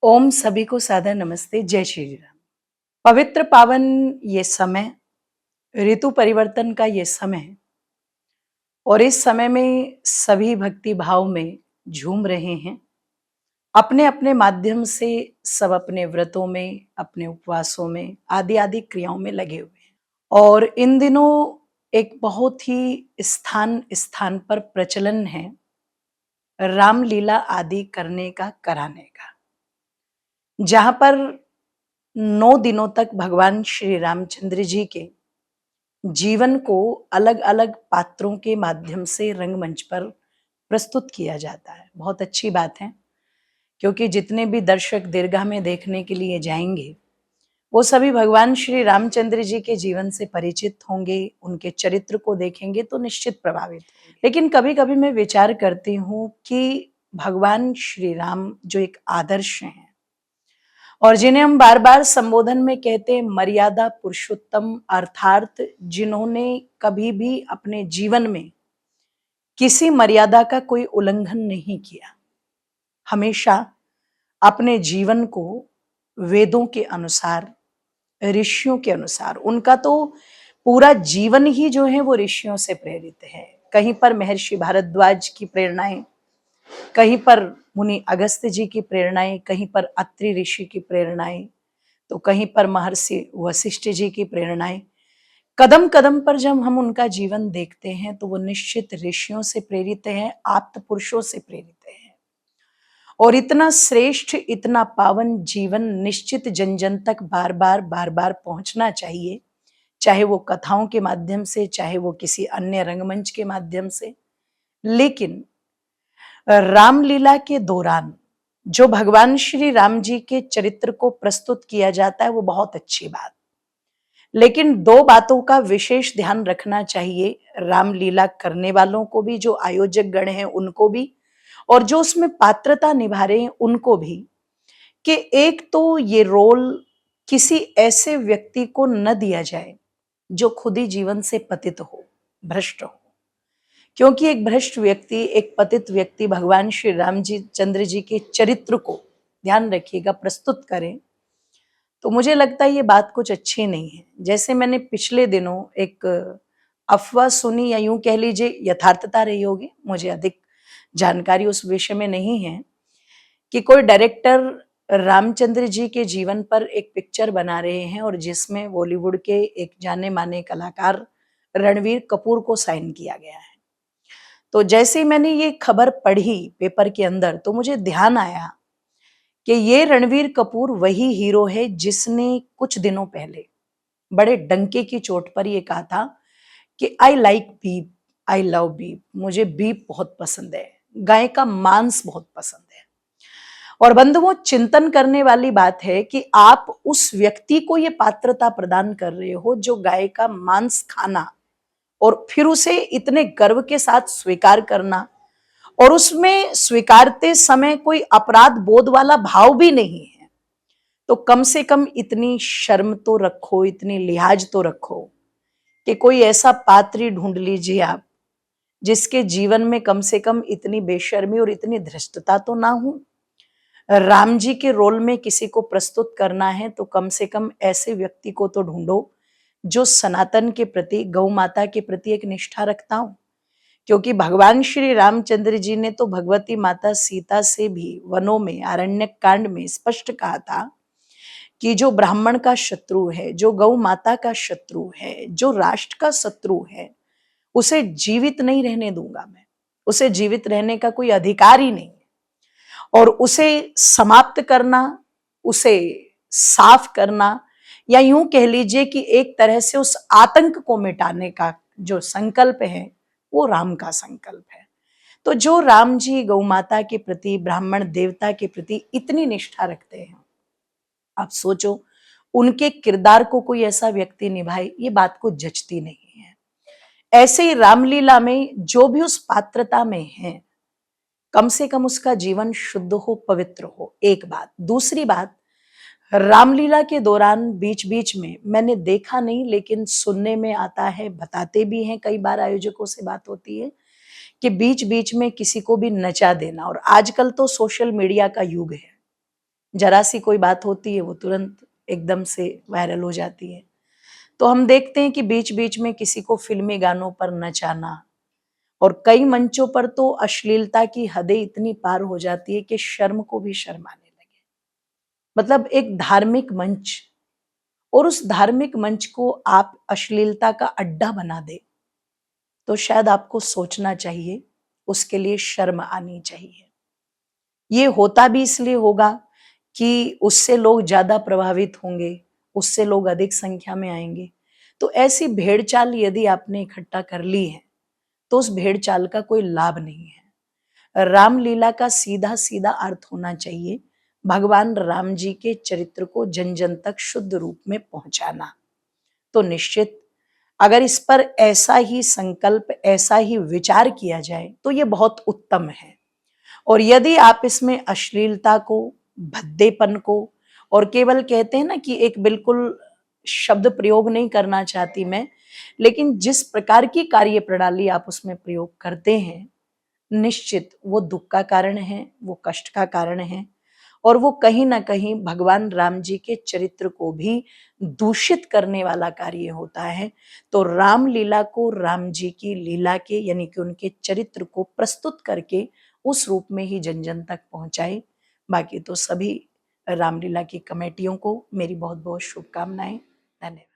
ओम सभी को सादर नमस्ते, जय श्री राम। पवित्र पावन ये समय, ऋतु परिवर्तन का ये समय है और इस समय में सभी भक्ति भाव में झूम रहे हैं। अपने अपने माध्यम से सब अपने व्रतों में, अपने उपवासों में, आदि आदि क्रियाओं में लगे हुए हैं। और इन दिनों एक बहुत ही स्थान स्थान पर प्रचलन है रामलीला आदि करने का, कराने का, जहां पर 9 दिनों तक भगवान श्री रामचंद्र जी के जीवन को अलग अलग पात्रों के माध्यम से रंगमंच पर प्रस्तुत किया जाता है। बहुत अच्छी बात है, क्योंकि जितने भी दर्शक दीर्घा में देखने के लिए जाएंगे वो सभी भगवान श्री रामचंद्र जी के जीवन से परिचित होंगे, उनके चरित्र को देखेंगे तो निश्चित प्रभावित होंगे। लेकिन कभी कभी मैं विचार करती हूँ कि भगवान श्री राम जो एक आदर्श हैं और जिन्हें हम बार बार संबोधन में कहते हैं मर्यादा पुरुषोत्तम, अर्थात जिन्होंने कभी भी अपने जीवन में किसी मर्यादा का कोई उल्लंघन नहीं किया, हमेशा अपने जीवन को वेदों के अनुसार, ऋषियों के अनुसार, उनका तो पूरा जीवन ही जो है वो ऋषियों से प्रेरित है। कहीं पर महर्षि भारद्वाज की प्रेरणाएं, कहीं पर मुनि अगस्त्य जी की प्रेरणाएं, कहीं पर अत्रि ऋषि की प्रेरणाएं, तो कहीं पर महर्षि वशिष्ठ जी की प्रेरणाएं। कदम कदम पर जब हम उनका जीवन देखते हैं तो वो निश्चित ऋषियों से प्रेरित हैं, आप्त पुरुषों से प्रेरित हैं। और इतना श्रेष्ठ, इतना पावन जीवन निश्चित जन जन तक बार बार पहुंचना चाहिए, चाहे वो कथाओं के माध्यम से, चाहे वो किसी अन्य रंगमंच के माध्यम से। लेकिन रामलीला के दौरान जो भगवान श्री राम जी के चरित्र को प्रस्तुत किया जाता है वो बहुत अच्छी बात, लेकिन दो बातों का विशेष ध्यान रखना चाहिए, रामलीला करने वालों को भी, जो आयोजक गण हैं उनको भी, और जो उसमें पात्रता निभा रहे हैं उनको भी, कि एक तो ये रोल किसी ऐसे व्यक्ति को न दिया जाए जो खुद ही जीवन से पतित हो, भ्रष्ट हो। क्योंकि एक भ्रष्ट व्यक्ति, एक पतित व्यक्ति भगवान श्री राम जी चंद्र जी के चरित्र को, ध्यान रखिएगा, प्रस्तुत करें तो मुझे लगता है ये बात कुछ अच्छी नहीं है। जैसे मैंने पिछले दिनों एक अफवाह सुनी, या यूं कह लीजिए यथार्थता रही होगी, मुझे अधिक जानकारी उस विषय में नहीं है, कि कोई डायरेक्टर रामचंद्र जी के जीवन पर एक पिक्चर बना रहे हैं और जिसमें बॉलीवुड के एक जाने माने कलाकार रणवीर कपूर को साइन किया गया है। तो जैसे ही मैंने ये खबर पढ़ी पेपर के अंदर तो मुझे ध्यान आया कि ये रणवीर कपूर वही हीरो है जिसने कुछ दिनों पहले बड़े डंके की चोट पर ये कहा था कि I like beef, I love beef, मुझे बीफ बहुत पसंद है, गाय का मांस बहुत पसंद है। और बंधुओं, चिंतन करने वाली बात है कि आप उस व्यक्ति को ये पात्रता प्रदान कर रहे हो जो गाय का मांस खाना और फिर उसे इतने गर्व के साथ स्वीकार करना, और उसमें स्वीकारते समय कोई अपराध बोध वाला भाव भी नहीं है। तो कम से कम इतनी शर्म तो रखो, इतनी लिहाज तो रखो कि कोई ऐसा पात्र ढूंढ लीजिए आप जिसके जीवन में कम से कम इतनी बेशर्मी और इतनी धृष्टता तो ना हो। राम जी के रोल में किसी को प्रस्तुत करना है तो कम से कम ऐसे व्यक्ति को तो ढूंढो जो सनातन के प्रति, गौ माता के प्रति एक निष्ठा रखता हो। क्योंकि भगवान श्री रामचंद्र जी ने तो भगवती माता सीता से भी वनों में, आरण्यक कांड में स्पष्ट कहा था कि जो ब्राह्मण का शत्रु है, जो गौ माता का शत्रु है, जो राष्ट्र का शत्रु है, उसे जीवित नहीं रहने दूंगा मैं, उसे जीवित रहने का कोई अधिकार ही नहीं है। और उसे समाप्त करना, उसे साफ करना, या यूं कह लीजिए कि एक तरह से उस आतंक को मिटाने का जो संकल्प है वो राम का संकल्प है। तो जो राम जी गौ माता के प्रति, ब्राह्मण देवता के प्रति इतनी निष्ठा रखते हैं, आप सोचो उनके किरदार को कोई ऐसा व्यक्ति निभाए, ये बात को जचती नहीं है। ऐसे ही रामलीला में जो भी उस पात्रता में है, कम से कम उसका जीवन शुद्ध हो, पवित्र हो, एक बात। दूसरी बात, रामलीला के दौरान बीच बीच में मैंने देखा नहीं लेकिन सुनने में आता है, बताते भी हैं, कई बार आयोजकों से बात होती है कि बीच बीच में किसी को भी नचा देना। और आजकल तो सोशल मीडिया का युग है, जरा सी कोई बात होती है वो तुरंत एकदम से वायरल हो जाती है। तो हम देखते हैं कि बीच-बीच में किसी को फ़िल्मी गानों पर नचाना और कई मंचों पर तो अश्लीलता की हदें इतनी पार हो जाती है कि शर्म को भी शर्म आने लगे। मतलब एक धार्मिक मंच और उस धार्मिक मंच को आप अश्लीलता का अड्डा बना दें, तो शायद आपको सोचना चाहिए, उसके लिए शर्म आनी चाहिए। ये होता भी इसलिए होगा कि उससे लोग ज़्यादा प्रभावित होंगे, उससे लोग अधिक संख्या में आएँगे। तो ऐसी भेड़-चाल यदि आपने इकट्ठा कर ली है, तो उस भेड़-चाल का कोई लाभ नहीं है। रामलीला का सीधा-सीधा अर्थ होना चाहिए, भगवान राम जी के चरित्र को जन-जन तक शुद्ध रूप में पहुँचाना। तो निश्चित अगर इस पर ऐसा ही संकल्प, ऐसा ही विचार किया जाए, तो ये बहुत उत्तम है। और यदि आप इसमें अश्लीलता को, भद्देपन को और केवल कहते हैं ना कि एक बिल्कुल शब्द प्रयोग नहीं करना चाहती मैं, लेकिन जिस प्रकार की कार्यप्रणाली आप उसमें प्रयोग करते हैं, निश्चित वो दुःख का कारण है, वो कष्ट का कारण है और वो कहीं न कहीं भगवान राम जी के चरित्र को भी दूषित करने वाला कार्य होता है। तो रामलीला को राम जी की लीला के यानी कि उनके चरित्र को प्रस्तुत करके उस रूप में ही जन-जन तक पहुँचाएँ। बाकी तो सभी रामलीला की कमेटियों को मेरी बहुत-बहुत शुभकामनाएँ। धन्यवाद।